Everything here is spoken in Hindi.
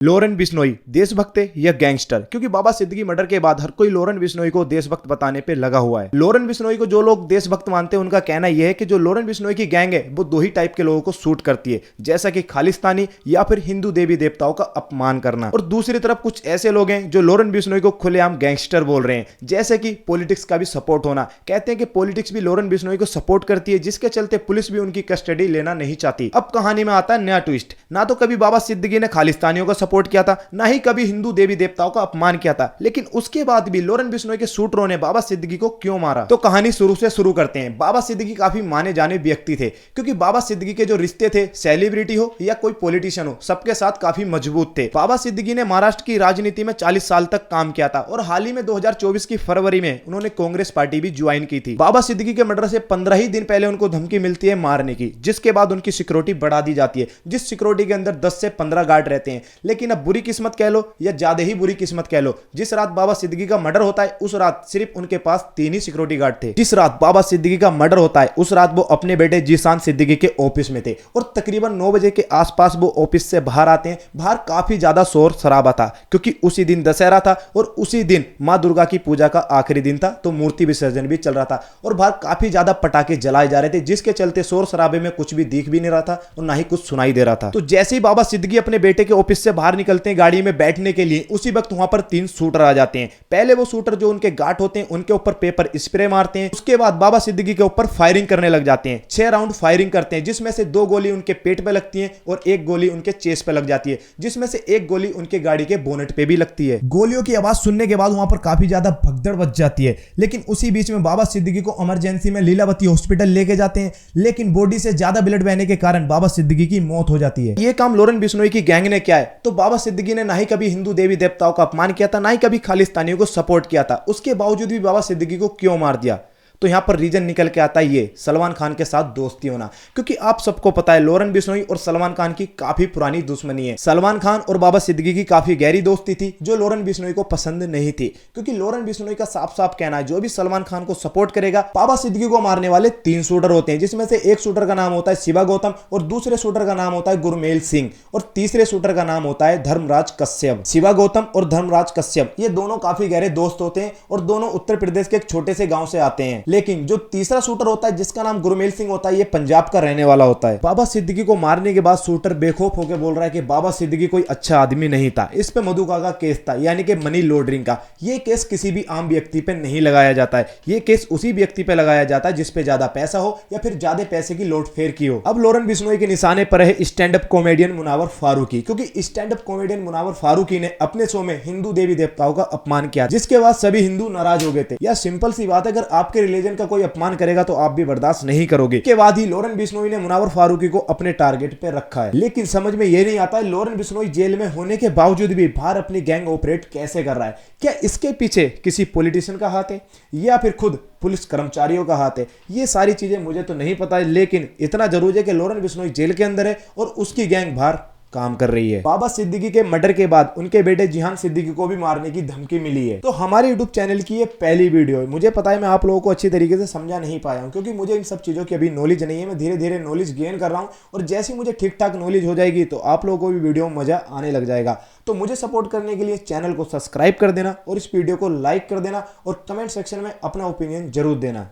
लोरेन बिश्नोई देशभक्त है या गैंगस्टर? क्योंकि बाबा सिद्दीकी मर्डर के बाद हर कोई लोरेन बिश्नोई को देशभक्त बताने पे लगा हुआ है। लोरेन बिश्नोई को जो लोग देशभक्त मानते हैं उनका कहना यह है कि जो लोरेन बिश्नोई की गैंग है वो दो ही टाइप के लोगों को सूट करती है, जैसा कि खालिस्तानी या फिर हिंदू देवी देवताओं का अपमान करना। और दूसरी तरफ कुछ ऐसे लोग हैं जो लोरेन बिश्नोई को खुलेआम गैंगस्टर बोल रहे हैं, जैसे कि पॉलिटिक्स का भी सपोर्ट होना। कहते हैं कि पॉलिटिक्स भी लोरेन बिश्नोई को सपोर्ट करती है, जिसके चलते पुलिस भी उनकी कस्टडी लेना नहीं चाहती। अब कहानी में आता है नया ट्विस्ट। ना तो कभी बाबा सिद्दीकी ने खालिस्तानियों का सपोर्ट किया था, ना ही कभी हिंदू देवी देवताओं का अपमान किया था, लेकिन उसके बाद भी लोरेन बिश्नोई के शूटरों ने बाबा सिद्दीकी को क्यों मारा? तो कहानी शुरू से शुरू करते हैं। बाबा सिद्दीकी काफी माने जाने व्यक्ति थे, क्योंकि बाबा सिद्दीकी के जो रिश्ते थे, सेलिब्रिटी हो या कोई पॉलिटिशियन हो, सबके साथ काफी मजबूत थे। बाबा सिद्दीकी ने महाराष्ट्र की राजनीति में 40 साल तक काम किया था और हाल ही में 2024 की फरवरी में उन्होंने कांग्रेस पार्टी भी ज्वाइन की थी। बाबा सिद्दीकी के मर्डर से 15 ही दिन पहले उनको धमकी मिलती है मारने की, जिसके बाद उनकी सिक्योरिटी बढ़ा दी जाती है, जिस सिक्योरिटी के अंदर 10 से 15 गार्ड रहते हैं। लेकिन अब बुरी किस्मत कह लो या ज्यादा ही बुरी किस्मत कह लो, जिस रात बाबा सिद्दीकी का मर्डर होता है उस रात सिर्फ उनके पास 3 ही सिक्योरिटी गार्ड थे। जिस रात बाबा सिद्दीकी का मर्डर होता है उस रात वो अपने बेटे जीशान सिद्दीकी के ऑफिस में थे और तकरीबन 9 बजे के आसपास वो ऑफिस से बाहर आते हैं। बाहर काफी ज्यादा शोर शराबा था, क्योंकि उसी दिन दशहरा था और उसी दिन मां दुर्गा की पूजा का आखिरी दिन था, तो मूर्ति विसर्जन भी चल रहा था और बाहर काफी ज्यादा पटाखे जलाए जा रहे थे, जिसके चलते शोर शराबे में कुछ भी दिख भी नहीं रहा था और ना ही कुछ सुनाई दे रहा था। तो जैसे ही बाबा सिद्दीकी अपने बेटे के ऑफिस से बाहर निकलते हैं गाड़ी में बैठने के लिए, उसी वक्त वहां पर 3 शूटर आ जाते हैं। पहले वो शूटर जो उनके गार्ड होते हैं उनके ऊपर पेपर स्प्रे मारते हैं, उसके बाद बाबा सिद्दीकी के ऊपर फायरिंग करने लग जाते हैं। 6 राउंड फायरिंग करते हैं, जिसमें से 2 गोली उनके पेट पे लगती है और 1 गोली उनके चेस्ट पे लग जाती है, जिसमें से 1 गोली उनके गाड़ी के बोनेट पे भी लगती है। गोलियों की आवाज सुनने के बाद वहां पर काफी ज्यादा भगदड़ बच जाती है, लेकिन उसी बीच में बाबा सिद्दीकी को इमरजेंसी में लीलावती हॉस्पिटल लेके जाते हैं, लेकिन बॉडी से ज्यादा ब्लड बहने के कारण बाबा सिद्दीकी की मौत हो जाती है। ये काम लोरेन बिश्नोई की गैंग ने किया है। तो बाबा सिद्दीकी ने ना ही कभी हिंदू देवी देवताओं का अपमान किया था, ना ही कभी खालिस्तानियों को सपोर्ट किया था, उसके बावजूद भी बाबा सिद्दीकी को क्यों मार दिया? तो यहां पर रीजन निकल के आता है ये सलमान खान के साथ दोस्ती होना। क्योंकि आप सबको पता है लोरेन बिश्नोई और सलमान खान की काफी पुरानी दुश्मनी है। सलमान खान और बाबा सिद्दीकी की काफी गहरी दोस्ती थी, जो लोरेन बिश्नोई को पसंद नहीं थी, क्योंकि लोरेन बिश्नोई का साफ साफ कहना है जो भी सलमान खान को सपोर्ट करेगा, बाबा सिद्दीकी को मारने वाले 3 शूटर होते हैं, जिसमें से एक शूटर का नाम होता है शिवा गौतम और दूसरे शूटर का नाम होता है गुरमेल सिंह और तीसरे शूटर का नाम होता है धर्मराज कश्यप। शिवा गौतम और धर्मराज कश्यप ये दोनों काफी गहरे दोस्त होते हैं और दोनों उत्तर प्रदेश के एक छोटे से गांव से आते हैं। लेकिन जो तीसरा शूटर होता है जिसका नाम गुरमेल सिंह होता है, ये पंजाब का रहने वाला होता है। बाबा सिद्दीकी को मारने के बाद शूटर बेखौफ होकर बोल रहा है कि बाबा सिद्दीकी कोई अच्छा आदमी नहीं था, इस पे मधुका का केस था, यानी कि मनी लॉन्ड्रिंग का। ये केस किसी भी आम व्यक्ति पे नहीं लगाया जाता है, ये केस उसी व्यक्ति पे लगाया जाता है जिस पे ज्यादा पैसा हो या फिर ज्यादा पैसे की लौट फेर की हो। अब लोरेन बिश्नोई के निशाने पर है stand up comedian Munawar Faruqui, क्योंकि stand up comedian Munawar Faruqui ने अपने शो में हिंदू देवी देवताओं का अपमान किया, जिसके बाद सभी हिंदू नाराज हो गए थे। या सिंपल सी बात है, अगर आपके रिलीजन का कोई अपमान करेगा तो आप भी बर्दाश्त नहीं करोगे। के बाद ही लोरेन बिश्नोई ने मुनावर फारूकी को अपने टारगेट पे रखा है। लेकिन समझ में ये नहीं आता है लोरेन बिश्नोई जेल में होने के बावजूद भी बाहर अपनी गैंग ऑपरेट कैसे कर रहा है। क्या इसके पीछे किसी पॉलिटिशियन का हाथ है या फिर खुद पुलिस कर्मचारियों का हाथ है? ये सारी चीजें मुझे तो नहीं पता है, लेकिन इतना जरूर है कि लोरेन बिश्नोई जेल के अंदर है और उसकी गैंग बाहर काम कर रही है। बाबा सिद्दीकी के मर्डर के बाद उनके बेटे जीशान सिद्दीकी को भी मारने की धमकी मिली है। तो हमारे YouTube चैनल की ये पहली वीडियो है। मुझे पता है मैं आप लोगों को अच्छी तरीके से समझा नहीं पाया हूं, क्योंकि मुझे इन सब चीजों की अभी नॉलेज नहीं है। मैं धीरे धीरे नॉलेज गेन कर रहा हूं और जैसे मुझे ठीक ठाक नॉलेज हो जाएगी तो आप लोगों को भी वीडियो में मजा आने लग जाएगा। तो मुझे सपोर्ट करने के लिए चैनल को सब्सक्राइब कर देना और इस वीडियो को लाइक कर देना और कमेंट सेक्शन में अपना ओपिनियन जरूर देना।